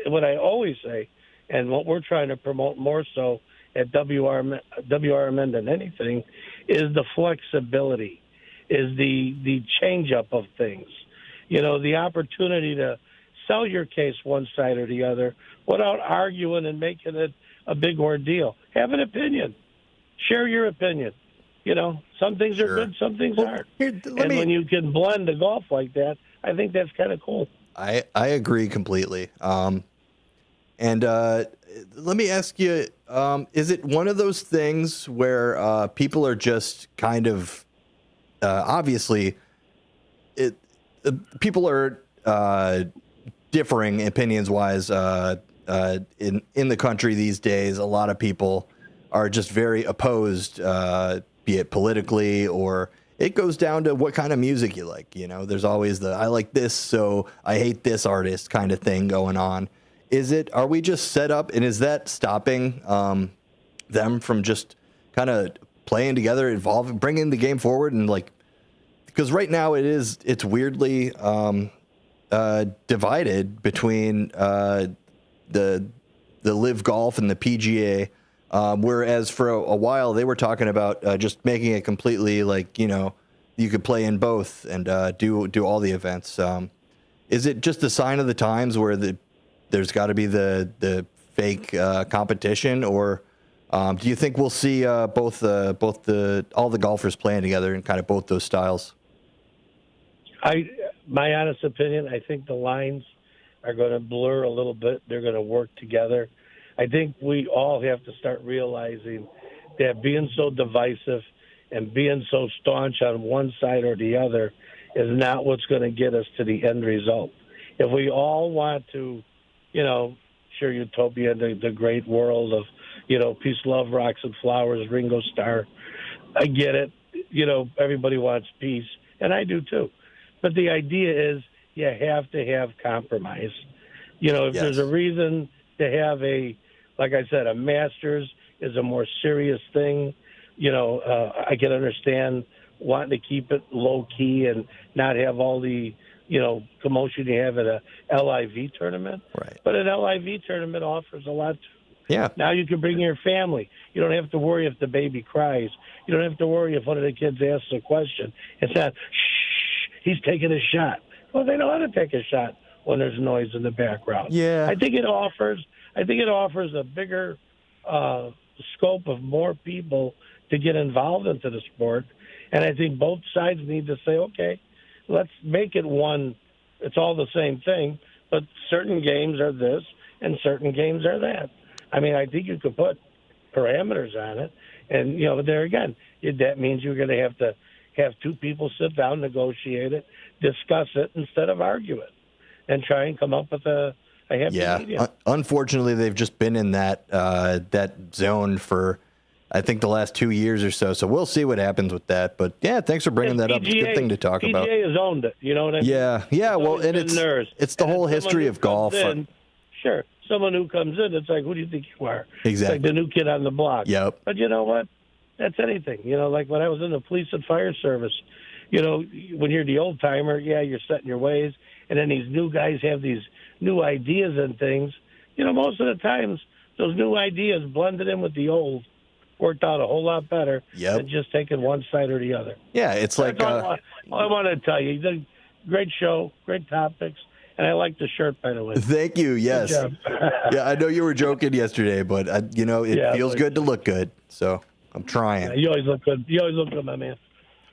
what I always say, and what we're trying to promote more so at WRMN than anything, is the flexibility, is the change-up of things. The opportunity to sell your case one side or the other without arguing and making it a big ordeal. Have an opinion. Share your opinion. Some things are good, some things aren't. When you can blend the golf like that, I think that's kind of cool. I agree completely. And let me ask you, is it one of those things where people are just kind of, obviously, people are differing opinions-wise in the country these days. A lot of people are just very opposed, be it politically, or it goes down to what kind of music you like. There's always the I like this, so I hate this artist kind of thing going on. Are we just set up, and is that stopping them from just kind of playing together, evolving, bringing the game forward, and because right now it's weirdly divided between the Live Golf and the PGA, whereas for a while they were talking about just making it completely you could play in both and do all the events. Is it just a sign of the times where there's got to be the fake competition, or do you think we'll see all the golfers playing together in kind of both those styles? My honest opinion, I think the lines are going to blur a little bit. They're going to work together. I think we all have to start realizing that being so divisive and being so staunch on one side or the other is not what's going to get us to the end result. If we all want to, share utopia, the great world of, peace, love, rocks and flowers, Ringo Starr, I get it. Everybody wants peace, and I do too. But the idea is you have to have compromise. If there's a reason to have like I said, a Masters is a more serious thing. I can understand wanting to keep it low key and not have all the, commotion you have at a LIV tournament. Right. But an LIV tournament offers a lot. Yeah. Now you can bring your family. You don't have to worry if the baby cries. You don't have to worry if one of the kids asks a question. It's not, shh, he's taking a shot. Well, they know how to take a shot when there's noise in the background. Yeah. I think it offers a bigger scope of more people to get involved into the sport. And I think both sides need to say, okay, let's make it one. It's all the same thing, but certain games are this and certain games are that. I mean, I think you could put parameters on it. And, there again, that means you're going to have two people sit down, negotiate it, discuss it instead of argue it, and try and come up with a happy medium. Unfortunately, they've just been in that zone for, I think, the last 2 years or so. So we'll see what happens with that. But yeah, thanks for bringing that up. It's a good thing to talk about. PGA has owned it. You know what I mean? Yeah. Well, and it's the whole history of golf. Sure. Someone who comes in, it's like, who do you think you are? Exactly. It's like the new kid on the block. Yep. But you know what? That's anything. Like when I was in the police and fire service, when you're the old timer, you're set in your ways. And then these new guys have these new ideas and things. Most of the times those new ideas blended in with the old worked out a whole lot better than just taking one side or the other. Yeah, it's like... all I want to tell you. You did a great show, great topics. And I like the shirt, by the way. Thank you. Yes. Yeah, I know you were joking yesterday, but it feels good to look good. So I'm trying. Yeah, you always look good. You always look good, my man.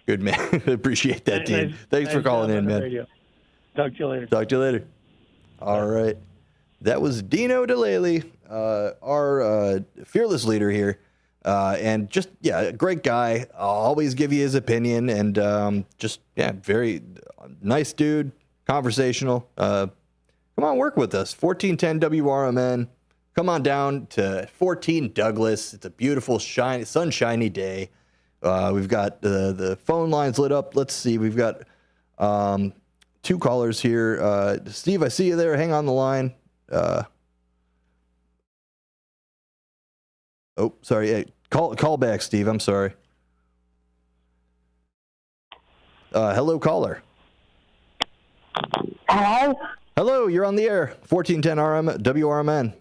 Good, man. Appreciate that, Dean. Thanks for calling in, man. Radio. Talk to you later. Talk to you later. All right. That was Dino DeLaley, our fearless leader here. And just, a great guy. I'll always give you his opinion. And very nice dude. Conversational. Come on, work with us. 1410 WRMN. Come on down to 14 Douglas. It's a beautiful, sunshiny day. We've got the phone lines lit up. Let's see. We've got two callers here. Steve, I see you there. Hang on the line. Sorry. Hey, call back, Steve. I'm sorry. Hello, caller. Hello? Hello, you're on the air. 1410 WRMN.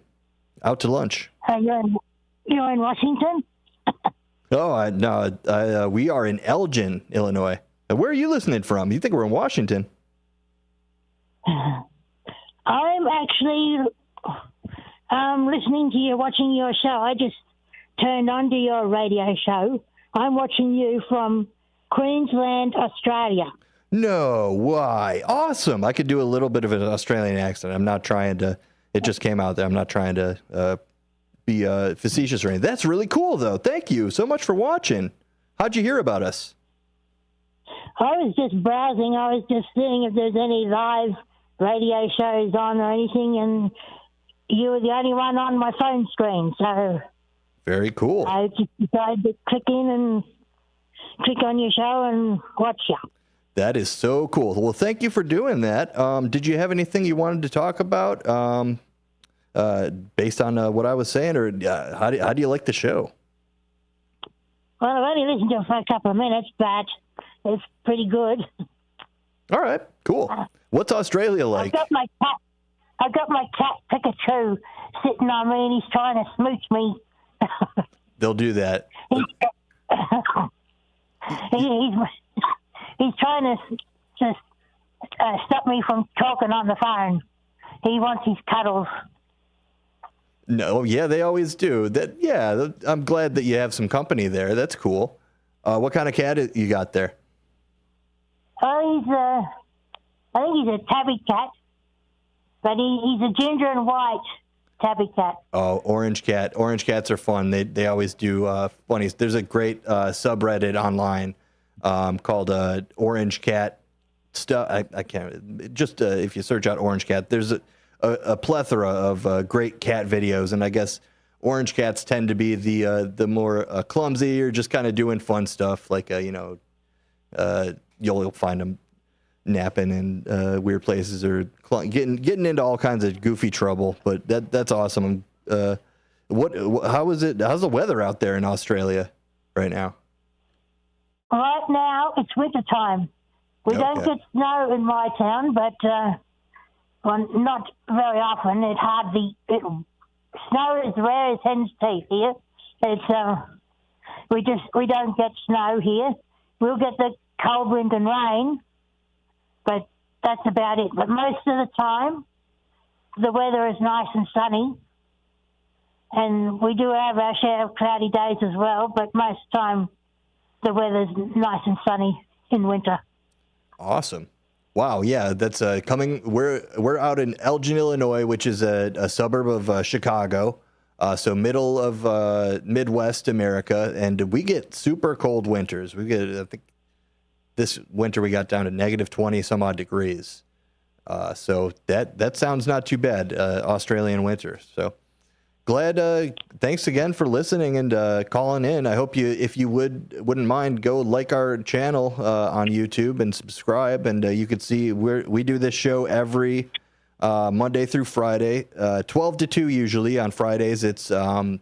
Out to lunch. You're in Washington? Oh, no, we are in Elgin, Illinois. Where are you listening from? You think we're in Washington? I'm actually listening to you, watching your show. I just turned on to your radio show. I'm watching you from Queensland, Australia. No, why? Awesome. I could do a little bit of an Australian accent. I'm not trying to, it just came out there. I'm not trying to be facetious or anything. That's really cool, though. Thank you so much for watching. How'd you hear about us? I was just browsing. I was just seeing if there's any live radio shows on or anything, and you were the only one on my phone screen. So very cool. I just decided to click in and click on your show and watch you. That is so cool. Well, thank you for doing that. Did you have anything you wanted to talk about based on what I was saying, or how do you like the show? Well, I've only listened to it for a couple of minutes, but it's pretty good. All right, cool. What's Australia like? I've got my cat Pikachu sitting on me, and he's trying to smooch me. They'll do that. He's trying to just stop me from talking on the phone. He wants his cuddles. No, yeah, they always do. I'm glad that you have some company there. That's cool. What kind of cat you got there? Oh, I think he's a tabby cat, but he's a ginger and white tabby cat. Oh, orange cat. Orange cats are fun. They always do funny. There's a great subreddit online called Orange Cat stuff. I can't just if you search out Orange Cat, there's a plethora of great cat videos, and I guess orange cats tend to be the more clumsy or just kind of doing fun stuff, like you'll find them napping in weird places or getting into all kinds of goofy trouble. But that's awesome. How's the weather out there in Australia right now? Right now, it's winter time. We don't get snow in my town, but not very often. Snow is rare as hen's teeth here. We don't get snow here. We'll get the cold wind and rain, but that's about it. But most of the time, the weather is nice and sunny, and we do have our share of cloudy days as well, but most of the time, the weather's nice and sunny in winter. Awesome. Wow, yeah, that's coming. We're out in Elgin, Illinois, which is a suburb of Chicago, so middle of Midwest America, and we get super cold winters. We get, I think, this winter we got down to negative 20 some odd degrees. So that sounds not too bad, Australian winter. So glad. Thanks again for listening and calling in. I hope if you wouldn't mind, go like our channel on YouTube and subscribe. And you could see we do this show every Monday through Friday, 12 to 2 usually. On Fridays, it's 1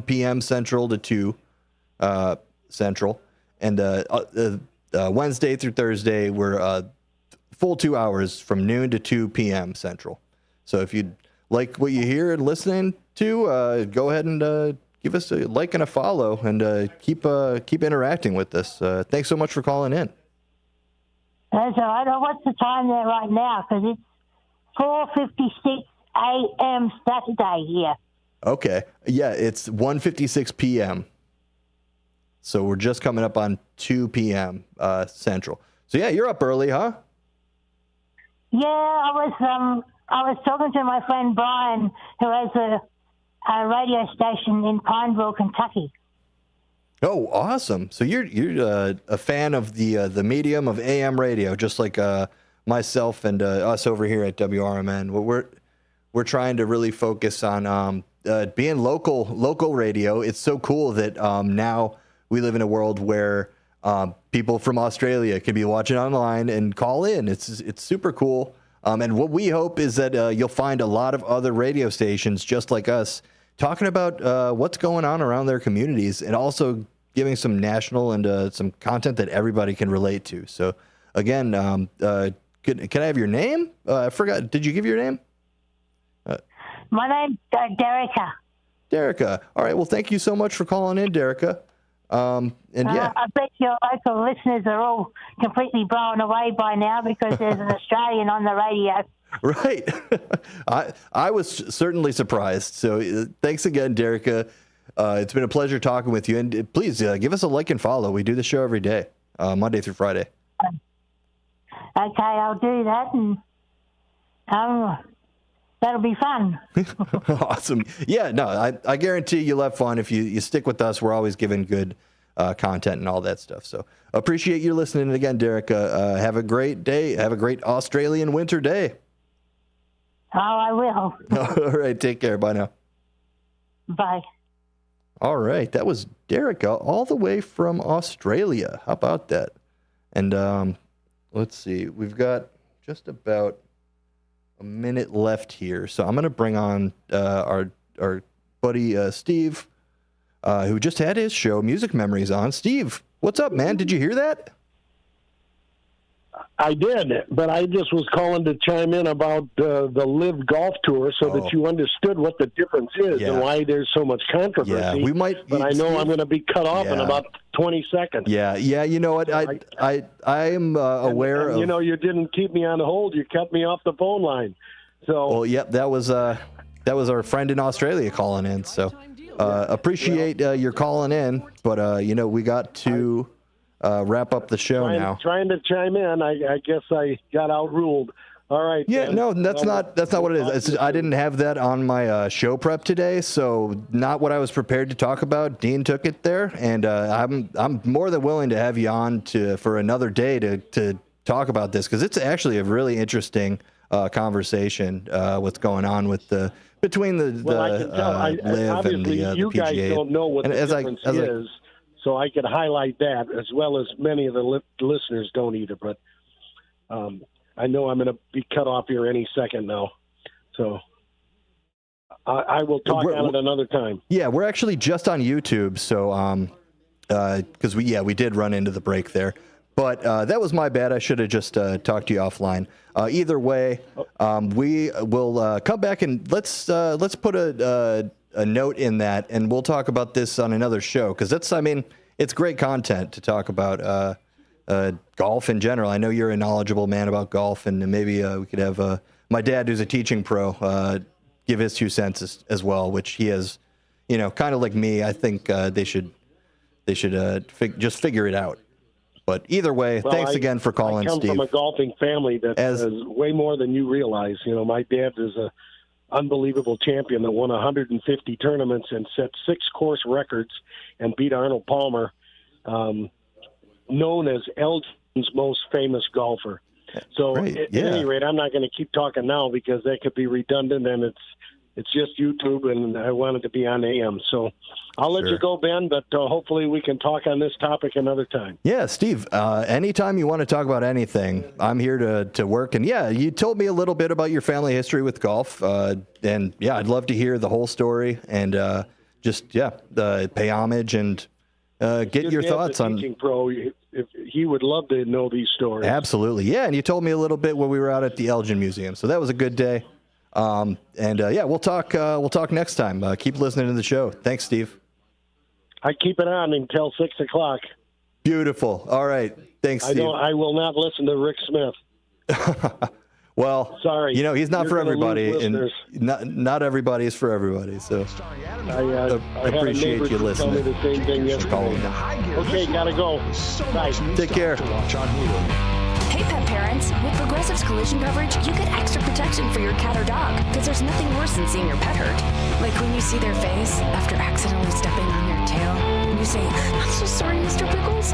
p.m. Central to 2 Central. And Wednesday through Thursday, we're full 2 hours from noon to 2 p.m. Central. So if you'd like what you hear and listening to, go ahead and give us a like and a follow, and keep interacting with us. Thanks so much for calling in. That's all right. What's the time there right now? Because it's 4:56 a.m. Saturday here. Okay. Yeah, it's 1:56 p.m. So we're just coming up on 2 p.m. Central. So yeah, you're up early, huh? Yeah, I was talking to my friend Brian, who has a radio station in Pineville, Kentucky. Oh, awesome! So you're a fan of the medium of AM radio, just like myself and us over here at WRMN. We're trying to really focus on being local radio. It's so cool that now we live in a world where people from Australia can be watching online and call in. It's super cool. And what we hope is that you'll find a lot of other radio stations just like us talking about what's going on around their communities, and also giving some national and some content that everybody can relate to. So again, Can I have your name? I forgot. Did you give your name? My name's Derica. Derica. All right. Well, thank you so much for calling in, Derica. And yeah, I bet your local listeners are all completely blown away by now because there's an Australian on the radio. Right. I was certainly surprised. So thanks again, Derica. It's been a pleasure talking with you. And please give us a like and follow. We do the show every day, Monday through Friday. Okay, I'll do that, and that'll be fun. Awesome. Yeah, no, I guarantee you'll have fun if you stick with us. We're always giving good content and all that stuff. So appreciate you listening again, Derica. Have a great day. Have a great Australian winter day. Oh, I will. All right, take care. Bye now. Bye. All right, that was Derica all the way from Australia. How about that? And let's see, we've got just about a minute left here, so I'm going to bring on our buddy Steve, who just had his show Music Memories on. Steve, what's up, man? Did you hear that? I did, but I just was calling to chime in about the Live Golf Tour so that you understood what the difference is and why there's so much controversy. Yeah, we might. But I know I'm going to be cut off in about 20 seconds. Yeah. You know what? I am aware of. You know, you didn't keep me on the hold. You cut me off the phone line. So. Well, yep. That was our friend in Australia calling in. So appreciate your calling in, but you know, we got to. Wrap up the show now. Trying to chime in. I guess I got outruled. All right. Yeah, then. no, that's not what it is. I didn't have that on my show prep today, so not what I was prepared to talk about. Dean took it there, and I'm more than willing to have you on for another day to talk about this because it's actually a really interesting conversation. What's going on with between the Live and the PGA. You guys don't know what the difference is. So I could highlight that as well as many of the listeners don't either. But I know I'm going to be cut off here any second now. So I will talk on it another time. Yeah, we're actually just on YouTube. So because we did run into the break there. But that was my bad. I should have just talked to you offline. Either way, we will come back and let's put a note in that, and we'll talk about this on another show because it's great content to talk about golf in general. I know you're a knowledgeable man about golf, and maybe we could have my dad, who's a teaching pro, give his 2 cents as well, which he has, kind of like me. I think they should just figure it out. But either way, thanks again for calling, Steve. I come from a golfing family that is way more than you realize. My dad is a unbelievable champion that won 150 tournaments and set 6 course records and beat Arnold Palmer, known as Elgin's most famous golfer. So at any rate, I'm not going to keep talking now because that could be redundant, and it's just YouTube, and I wanted to be on AM. So I'll let you go, Ben, but hopefully we can talk on this topic another time. Yeah, Steve, anytime you want to talk about anything, I'm here to work. And, you told me a little bit about your family history with golf. And, I'd love to hear the whole story and pay homage and get your thoughts on. Teaching pro, if he would love to know these stories. Absolutely. Yeah, and you told me a little bit when we were out at the Elgin Museum. So that was a good day. We'll talk next time. Keep listening to the show. Thanks, Steve. I keep it on until 6 o'clock. Beautiful. All right. Thanks, Steve. I will not listen to Rick Smith. Well, sorry. He's not for everybody, and not everybody is for everybody. So I appreciate you listening. Tell me the same thing yesterday. Okay, gotta go. Bye. Take care. Hey, pet parents, with Progressive's collision coverage, you get extra protection for your cat or dog, because there's nothing worse than seeing your pet hurt. Like when you see their face after accidentally stepping on their tail, and you say, "I'm so sorry, Mr. Pickles."